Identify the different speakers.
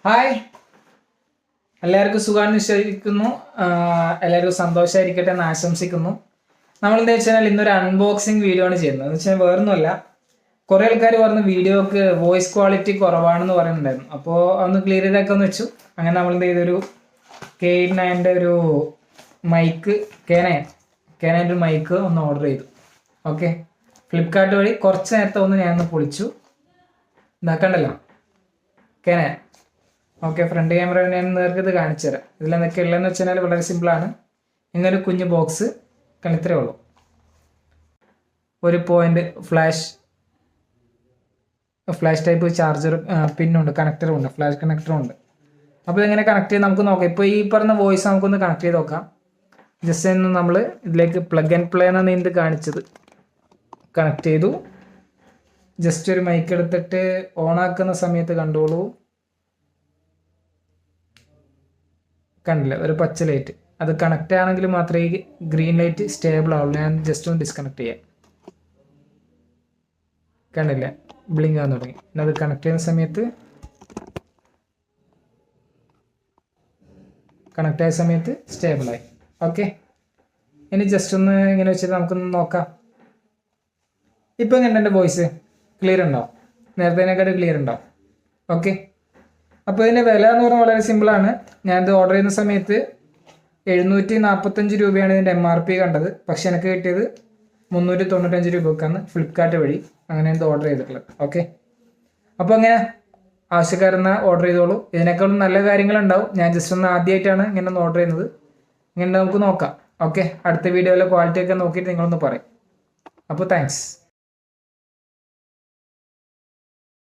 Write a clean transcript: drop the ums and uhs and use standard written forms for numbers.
Speaker 1: Hi, എല്ലാവർക്കും സുഖമാണെന്ന് വിശ്വസിക്കുന്നു. എല്ലാവർക്കും സന്തോഷമായിരിക്കട്ടെ എന്ന് ആശംസിക്കുന്നു. നമ്മളെന്താ വെച്ചാൽ ഇന്നൊരു അൺബോക്സിങ് വീഡിയോ ആണ് ചെയ്യുന്നത്. എന്ന് വെച്ചാൽ വേറൊന്നുമല്ല, കുറേ ആൾക്കാർ പറഞ്ഞ് വീഡിയോക്ക് വോയിസ് ക്വാളിറ്റി കുറവാണെന്ന് പറയുന്നുണ്ടായിരുന്നു. അപ്പോൾ അതൊന്ന് ക്ലിയർ ചെയ്താക്കാന്ന് വെച്ചു. അങ്ങനെ നമ്മളെന്ത് ചെയ്തൊരു K9 ഒരു മൈക്ക്, K9 ഒരു മൈക്ക് ഒന്ന് ഓർഡർ ചെയ്തു. ഓക്കെ, ഫ്ലിപ്കാർട്ട് വഴി കുറച്ച് നേരത്തെ ഒന്ന് ഞാനൊന്ന് പൊളിച്ചു. ഇതാക്കണ്ടല്ലോ K9. ഓക്കെ, ഫ്രണ്ട് ക്യാമറ ഞാൻ നേർക്ക് ഇത് കാണിച്ചു തരാം. ഇതിലെന്തൊക്കെ ഉള്ളതെന്ന് വെച്ചാൽ വളരെ സിമ്പിളാണ്. ഇങ്ങനൊരു കുഞ്ഞ് ബോക്സ് ഇത്രേ ഉള്ളൂ. ഒരു പോയിന്റ് ഫ്ലാഷ് ടൈപ്പ് ചാർജർ പിന്നുണ്ട്, കണക്ടറും ഉണ്ട്, ഫ്ലാഷ് കണക്ടറും ഉണ്ട്. അപ്പോൾ ഇതെങ്ങനെ കണക്ട് ചെയ്ത് നമുക്ക് നോക്കാം. ഇപ്പോൾ ഈ പറഞ്ഞ വോയിസ് നമുക്കൊന്ന് കണക്ട് ചെയ്ത് നോക്കാം. ജസ്റ്റ് ഒന്ന് നമ്മൾ ഇതിലേക്ക് പ്ലഗ് ആൻഡ് പ്ലേ എന്നാണ് ഇത് കാണിച്ചത്. കണക്ട് ചെയ്തു. ജസ്റ്റ് ഒരു മൈക്ക് എടുത്തിട്ട് ഓൺ ആക്കുന്ന സമയത്ത് കണ്ടോളൂ, കണ്ടില്ല ഒരു പച്ച ലൈറ്റ്. അത് കണക്റ്റ് ആണെങ്കിൽ മാത്രമേ ഈ ഗ്രീൻ ലൈറ്റ് സ്റ്റേബിൾ ആവുള്ളൂ. ഞാൻ ജസ്റ്റ് ഒന്ന് ഡിസ്കണക്ട് ചെയ്യാം. കണ്ടില്ല, ബ്ലിങ്ക് ആകാൻ തുടങ്ങി. പിന്നെ അത് കണക്ട് ചെയ്യുന്ന സമയത്ത് കണക്റ്റ് ആയ സമയത്ത് സ്റ്റേബിളായി. ഓക്കെ, ഇനി ജസ്റ്റ് ഒന്ന് ഇങ്ങനെ വെച്ചിട്ട് നമുക്കൊന്ന് നോക്കാം. ഇപ്പം എങ്ങനെ എൻ്റെ വോയിസ് ക്ലിയർ ഉണ്ടോ? നേരത്തേനേക്കാട്ട് ക്ലിയർ ഉണ്ടോ? ഓക്കെ, അപ്പോൾ ഇതിൻ്റെ വില എന്ന് പറഞ്ഞാൽ വളരെ സിമ്പിളാണ്. ഞാനിത് ഓർഡർ ചെയ്യുന്ന സമയത്ത് 745 രൂപയാണ് ഇതിൻ്റെ MRP കണ്ടത്. പക്ഷെ എനിക്ക് കിട്ടിയത് 395 രൂപക്കാണ് ഫ്ലിപ്കാർട്ട് വഴി. അങ്ങനെ ഇത് ഓർഡർ ചെയ്തിട്ടുള്ളത്. ഓക്കെ, അപ്പോൾ അങ്ങനെ ആവശ്യക്കാരെന്നാൽ ഓർഡർ ചെയ്തോളൂ. ഇതിനേക്കാളും നല്ല കാര്യങ്ങളുണ്ടാവും. ഞാൻ ജസ്റ്റ് ഒന്ന് ആദ്യമായിട്ടാണ് ഇങ്ങനെ ഒന്ന് ഓർഡർ ചെയ്യുന്നത്. ഇങ്ങനെ നമുക്ക് നോക്കാം. ഓക്കെ, അടുത്ത വീഡിയോയിലെ ക്വാളിറ്റി ഒക്കെ നോക്കിയിട്ട് നിങ്ങളൊന്ന് പറയും. അപ്പോൾ താങ്ക്സ്.